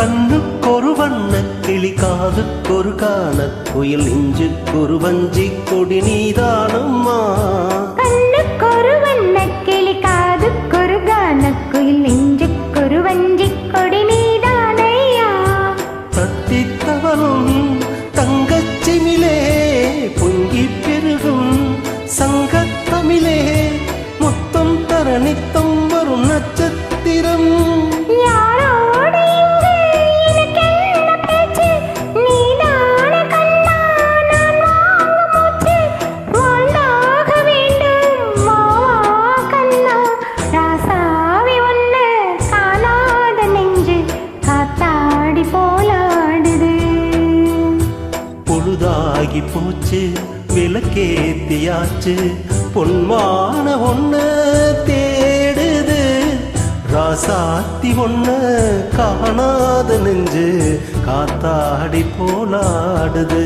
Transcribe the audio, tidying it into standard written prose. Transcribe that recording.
கண்ணுக்கொரு வண்ண கிளி காதுக்கொரு காணக் குயில் நெஞ்சுக்கொரு வஞ்சி கொடி நீதானம்மா கண்ணுக்கொரு வண்ண கிளி காதுக்கொரு காணக் குயில் நெஞ்சுக்கொரு வஞ்சி கொடி நீதானையா தத்தித்தவனும் தங்கச்சிமிலே பொங்கி பெருகும் சங்கத்தமிழே முத்தம் தர நித்தம் வரும் நட்சத்திரம் பொழுதாகி போச்சு விளக்கேத்தியாச்சு பொன்மான ஒண்ணு தேடுது ராசாத்தி ஒண்ணு காணாத நெஞ்சு காத்தாடி போலாடுது